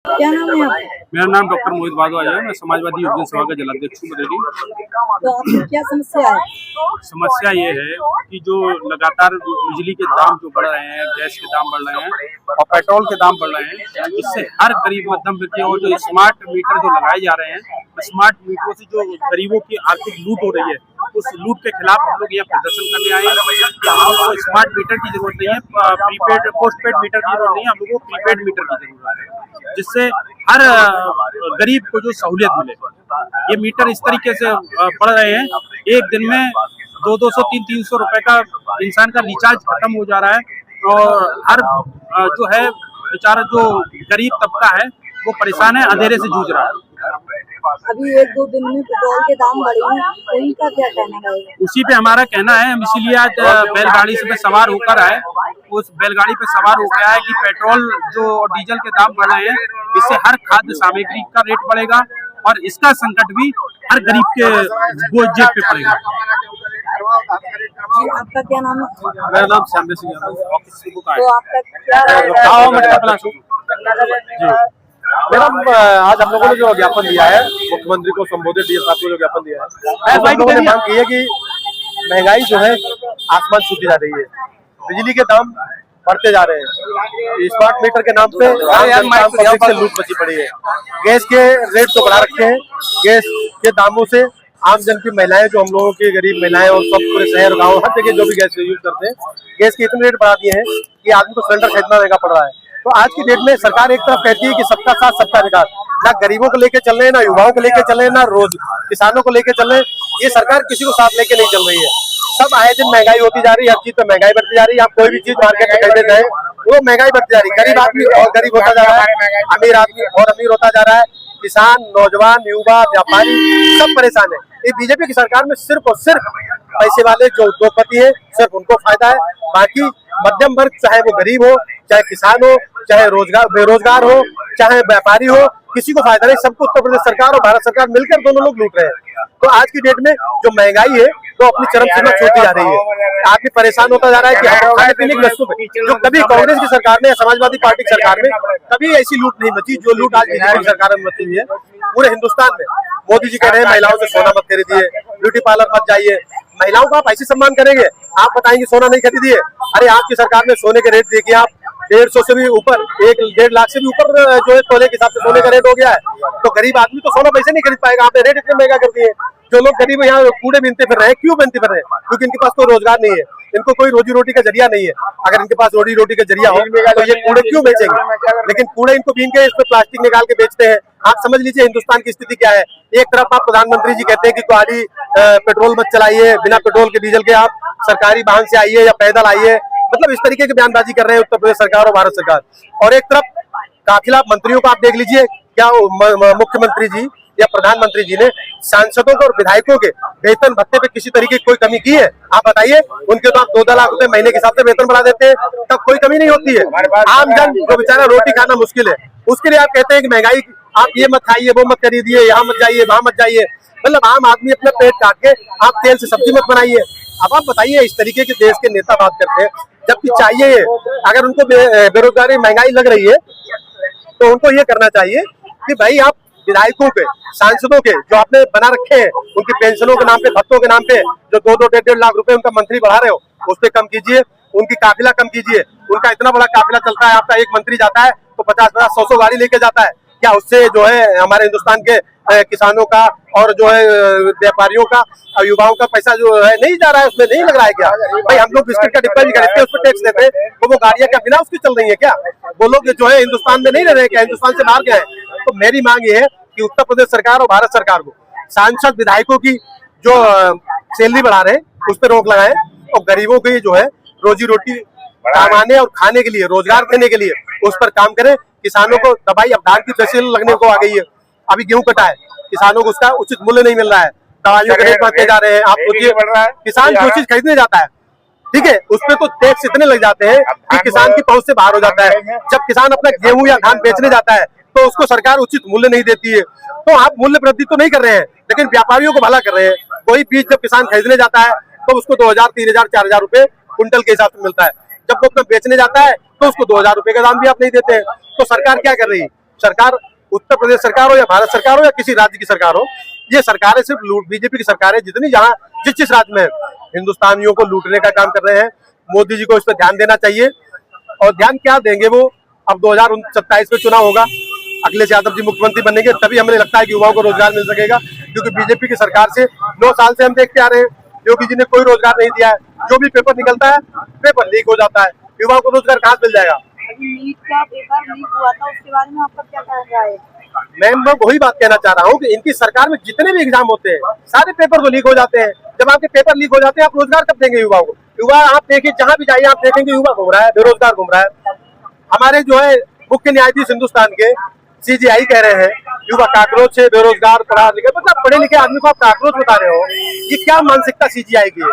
क्या नाम है आपका? मेरा नाम डॉक्टर मोहित भारद्वाज है। मैं समाजवादी युवजन सभा का जिलाध्यक्ष हूँ बरेली। तो आपकी क्या समस्या है? समस्या ये है कि जो लगातार बिजली के दाम जो बढ़ रहे हैं, गैस के दाम बढ़ रहे हैं और पेट्रोल के दाम बढ़ रहे हैं, इससे हर गरीब मध्यम व्यक्ति और जो स्मार्ट मीटर जो लगाए जा रहे हैं, स्मार्ट मीटरों से जो गरीबों की आर्थिक लूट हो रही है, उस लूट के खिलाफ हम लोग यहाँ प्रदर्शन करने आए हैं कि हम लोग को स्मार्ट मीटर की जरूरत नहीं है, प्रीपेड पोस्टपेड मीटर की जरूरत नहीं है, हम लोग को प्रीपेड मीटर की जरूरत है, जिससे हर गरीब को जो सहूलियत मिले। ये मीटर इस तरीके से बढ़ रहे हैं, एक दिन में 200 300 रुपए का इंसान का रिचार्ज खत्म हो जा रहा है और हर जो है बेचारा जो गरीब तबका है वो परेशान है, अंधेरे से जूझ रहा है। अभी 1-2 दिन में पेट्रोल के दाम बढ़े हैं, तो इनका क्या कहना रहेगा? उसी पे हमारा कहना है, हम इसीलिए आज बैलगाड़ी से सवार होकर आए। उस बैलगाड़ी पे सवार हो गया है कि पेट्रोल जो डीजल के दाम बढ़ रहे हैं, इससे हर खाद्य सामग्री का रेट बढ़ेगा और इसका संकट भी हर गरीब के जेब पे पड़ेगा। जी, आपका क्या नाम है? मेरा नाम श्याम सिंह यादव, ऑफिस से बुक आया। तो आपका क्या रहेगा? जी मैडम, आज हम लोगों ने जो ज्ञापन दिया है, मुख्यमंत्री को संबोधित डीएम साहब को जो ज्ञापन दिया है, हम लोगों ने मांग की है कि महंगाई जो है आसमान छूती जा रही है, बिजली के दाम बढ़ते जा रहे हैं, स्मार्ट मीटर के नाम पे पब्लिक से लूट मची पड़ी है, गैस के रेट तो बढ़ा रखे हैं, गैस के दामों से आम जन की महिलाएं, जो हम लोगों की गरीब महिलाएं और सब पूरे शहर गाँव हर जगह जो भी गैस यूज करते हैं, गैस के इतने रेट बढ़ा दिए हैं कि आदमी को सिलेंडर खरीदना महंगा पड़ रहा है। तो आज की डेट में सरकार एक तरफ कहती है कि सबका साथ सबका विकास, ना गरीबों को लेके चल रहे हैं, ना युवाओं को लेके चल रहे हैं, ना रोज किसानों को लेके चल रहे हैं, ये सरकार किसी को साथ लेके नहीं चल रही है। सब आए दिन महंगाई होती जा रही है, हर चीज पे महंगाई बढ़ती जा रही है। आप कोई भी चीज मार्केट में खरीदे जाए वो महंगाई बढ़ती जा रही है, गरीब आदमी और गरीब होता जा रहा है, अमीर आदमी और अमीर होता जा रहा है, किसान, नौजवान, युवा, व्यापारी सब परेशान है। ये बीजेपी की सरकार में सिर्फ और सिर्फ पैसे वाले जो उद्योगपति है, सिर्फ उनको फायदा है, बाकी मध्यम वर्ग, चाहे वो गरीब हो, चाहे किसान हो, चाहे बेरोजगार हो, चाहे व्यापारी हो, किसी को फायदा नहीं। सबको उत्तर प्रदेश सरकार और भारत सरकार मिलकर दोनों लोग लूट रहे हैं। तो आज की डेट में जो महंगाई है वो अपनी चरम सीमा छूती जा रही है, आदमी परेशान होता जा रहा है कि खाने पीने की वस्तु पे जो कभी कांग्रेस की सरकार में या समाजवादी पार्टी की सरकार में कभी ऐसी लूट नहीं मची जो लूट आज बीजेपी की सरकार में मची हुई है पूरे हिंदुस्तान में। मोदी जी कह रहे हैं महिलाओं से सोना मत खरीदिए, ब्यूटी पार्लर मत जाइए, महिलाओं का आप ऐसे सम्मान करेंगे, आप बताएंगे सोना नहीं खरीदिए। अरे आपकी सरकार में सोने के रेट देखिए आप, 150 से भी ऊपर, 1-1.5 लाख से भी ऊपर जो है तोले के हिसाब से सोने का रेट हो गया है। तो गरीब आदमी तो सोना पैसे नहीं खरीद पाएगा, आपने रेट इतने महंगा कर दिए। जो लोग गरीब यहाँ कूड़े बीनते फिर रहे हैं, क्यों बीनते फिर रहे हैं? क्योंकि इनके पास कोई रोजगार नहीं है, इनको कोई रोजी रोटी का जरिया नहीं है। अगर इनके पास रोजी रोटी का जरिया हो तो ये कूड़े क्यों बेचेंगे? लेकिन कूड़े इनको बीन के इसमें प्लास्टिक निकाल के बेचते हैं। आप समझ लीजिए हिंदुस्तान की स्थिति क्या है। एक तरफ आप प्रधानमंत्री जी कहते हैं कि गाड़ी पेट्रोल मत चलाइए, बिना पेट्रोल के डीजल के आप सरकारी वाहन से आइए या पैदल आइए, मतलब इस तरीके की बयानबाजी कर रहे हैं उत्तर प्रदेश सरकार और भारत सरकार। और एक तरफ काफिला मंत्रियों का आप देख लीजिए, क्या मुख्यमंत्री जी या प्रधानमंत्री जी ने सांसदों को और विधायकों के वेतन भत्ते पे किसी तरीके की कोई कमी की है? आप बताइए। उनके तो आप 2-2 लाख रुपए महीने के हिसाब से वेतन बढ़ा देते हैं, तब कोई कमी नहीं होती है। आम जन जो बेचारा रोटी खाना मुश्किल है, उसके लिए आप कहते हैं कि महंगाई, आप ये मत खाइए, वो मत खरीदिए, यहाँ मत जाइए, वहां मत जाइए। मतलब आम आदमी अपना पेट काट के आप तेल से सब्जी मत बनाइए। अब आप बताइए, इस तरीके के देश के नेता बात करते हैं, जबकि चाहिए अगर उनको बेरोजगारी महंगाई लग रही है तो उनको ये करना चाहिए कि भाई आप विधायकों के, सांसदों के जो आपने बना रखे हैं, उनकी पेंशनों के नाम पे, भत्तों के नाम पे जो 2-2-1.5 लाख रुपए उनका मंत्री बढ़ा रहे हो, उस पे कम कीजिए। उनकी काफिला कम कीजिए। उनका इतना बड़ा काफिला चलता है, आपका एक मंत्री जाता है तो 50-50, 100-100 गाड़ी लेके जाता है। क्या उससे जो है हमारे हिंदुस्तान के किसानों का और जो है व्यापारियों का और युवाओं का पैसा जो है नहीं जा रहा है, उसमें नहीं लग रहा है क्या? भाई हम लोग बिस्किट का डिब्बा भी खरीदते हैं, उस पर टैक्स देते हैं, तो वो गाड़ियां क्या बिना उसकी चल रही है क्या? वो लोग जो है हिंदुस्तान में नहीं रह रहे क्या? हिंदुस्तान से बाहर गए हैं। तो मेरी मांग ये है कि उत्तर प्रदेश सरकार और भारत सरकार को सांसद विधायकों की जो सैलरी बढ़ा रहे हैं उस पर रोक लगाए और गरीबों की जो है रोजी रोटी कमाने और खाने के लिए, रोजगार देने के लिए उस पर काम करें। किसानों को दवाई, अब धान की फसल लगने को आ गई है, अभी गेहूं कटा है, किसानों को उसका उचित मूल्य नहीं मिल रहा है, दवाइयों के रेट बढ़ते जा रहे हैं। आप सोचिए, किसान जो चीज खरीदने जाता है, ठीक है, उसपे तो टैक्स इतने लग जाते हैं कि किसान की पहुंच से बाहर हो जाता है। जब किसान अपना गेहूं या धान बेचने जाता है तो उसको सरकार उचित मूल्य नहीं देती है। तो आप मूल्य वृद्धि तो नहीं कर रहे हैं, लेकिन व्यापारियों को भला कर रहे हैं। कोई बीज जब किसान खरीदने जाता है तो उसको 2000, 3000, 4000 रुपए कुंटल के हिसाब से मिलता है। जब वो अपना बेचने जाता है तो उसको 2000 रुपए का दाम भी आप नहीं देते हैं। तो सरकार क्या कर रही है? सरकार उत्तर प्रदेश सरकार हो या भारत सरकार हो या किसी राज्य की सरकार हो, ये सरकारें सिर्फ लूट, बीजेपी की सरकारें जितनी जहां जिस राज्य में हिंदुस्तानियों को लूटने का काम कर रहे हैं। मोदी जी को इस पर ध्यान देना चाहिए। और ध्यान क्या देंगे वो, अब 2027 में चुनाव होगा, अखिलेश यादव जी मुख्यमंत्री बनेंगे, तभी हमें लगता है कि युवाओं को रोजगार मिल सकेगा। क्योंकि बीजेपी की सरकार से 9 साल से हम देखते आ रहे हैं, योगी जी ने कोई रोजगार नहीं दिया है। जो भी पेपर निकलता है पेपर लीक हो जाता है, युवाओं को रोजगार कहाँ मिल जाएगा। नीट का पेपर लीक हुआ था, उसके बारे में आपका क्या कहना है? मैं वही बात कहना चाह रहा हूँ कि इनकी सरकार में जितने भी एग्जाम होते हैं सारे पेपर तो लीक हो जाते हैं। जब आपके पेपर लीक हो जाते हैं, आप रोजगार कब देंगे युवाओं को? युवा आप देखिए, जहां भी जाइए आप देखेंगे युवा घूम रहा है, बेरोजगार घूम रहा है। हमारे जो है मुख्य न्यायाधीश हिंदुस्तान के CJI कह रहे हैं युवा काकरोच है, बेरोजगार, पढ़ा लिखे, मतलब पढ़े लिखे आदमी को आप काकरोच बता रहे हो। ये क्या मानसिकता CJI की है?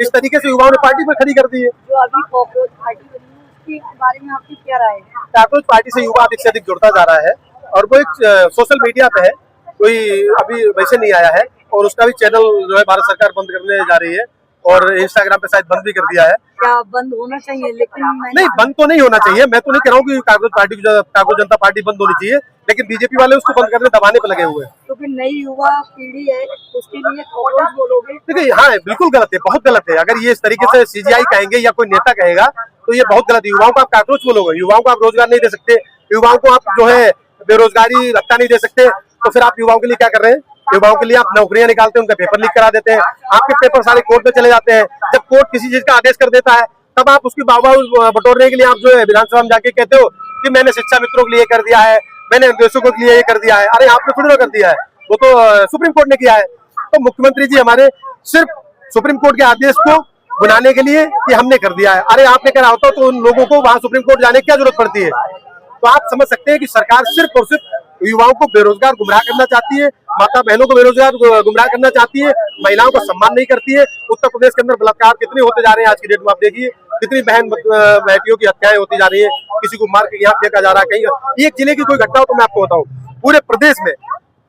इस तरीके से युवाओं ने पार्टी पर खड़ी कर दी है। जो अभी कॉकरोच पार्टी बनी है, उसके बारे में आपकी क्या राय है? काकरोच पार्टी से युवा अधिक से अधिक जुड़ता जा रहा है और वो एक सोशल मीडिया पे है, कोई अभी वैसे नहीं आया है। और उसका भी चैनल जो है भारत सरकार बंद करने जा रही है और इंस्टाग्राम पे शायद बंद भी कर दिया है। क्या बंद होना चाहिए? लेकिन नहीं, बंद तो नहीं होना चाहिए। मैं तो नहीं कह रहा हूँ कि कांग्रेस जनता पार्टी बंद होनी चाहिए, लेकिन बीजेपी वाले उसको बंद करने दबाने पे लगे हुए हैं। तो फिर नई युवा पीढ़ी है, उसके लिए कॉकरोच बोलोगे? देखिए, हाँ बिल्कुल गलत है, बहुत गलत है। अगर ये इस तरीके से CJI कहेंगे या कोई नेता कहेगा तो ये बहुत गलत है। युवाओं को आप काकरोच बोलोगे, युवाओं को आप रोजगार नहीं दे सकते, युवाओं को आप जो है बेरोजगारी भत्ता नहीं दे सकते, तो फिर आप युवाओं के लिए क्या कर रहे हैं? युवाओं के लिए आप नौकरियां निकालते हैं, उनका पेपर लीक करा देते हैं। आपके पेपर सारे कोर्ट में चले जाते हैं। जब कोर्ट किसी चीज का आदेश कर देता है तब आप उसकी वाहवाही बटोरने के लिए आप जो है विधानसभा में जाके कहते हो कि मैंने शिक्षा मित्रों के लिए कर दिया है, मैंने निवेशकों के लिए ये कर दिया है। अरे आपने थोड़ी ना कर दिया है, वो तो सुप्रीम कोर्ट ने किया है। तो मुख्यमंत्री जी हमारे सिर्फ सुप्रीम कोर्ट के आदेश को बुलाने के लिए कि हमने कर दिया है। अरे आपने करा होता तो उन लोगों को वहां सुप्रीम कोर्ट जाने की क्या जरूरत पड़ती है? तो आप समझ सकते हैं कि सरकार सिर्फ और सिर्फ युवाओं को बेरोजगार गुमराह करना चाहती है, माता बहनों को बेरोजगार गुमराह करना चाहती है, महिलाओं को सम्मान नहीं करती है। उत्तर प्रदेश के अंदर बलात्कार कितने होते जा रहे हैं आज की डेट में, आप देखिए कितनी बेटियों की हत्याएं होती जा रही है, किसी को मार के यहाँ फेंका जा रहा है। कहीं एक जिले की कोई घटना हो तो मैं आपको बताऊं, पूरे प्रदेश में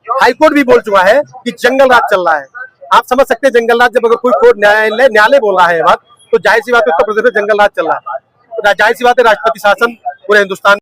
हाईकोर्ट भी बोल चुका है कि जंगल राज चल रहा है। आप समझ सकते हैं जंगल राज, जब अगर कोई कोर्ट न्यायालय बोल रहा है बात, तो जाहिर सी बात है उत्तर प्रदेश में जंगल राज चल रहा है। तो जाहिर सी बात है राष्ट्रपति शासन पूरे हिंदुस्तान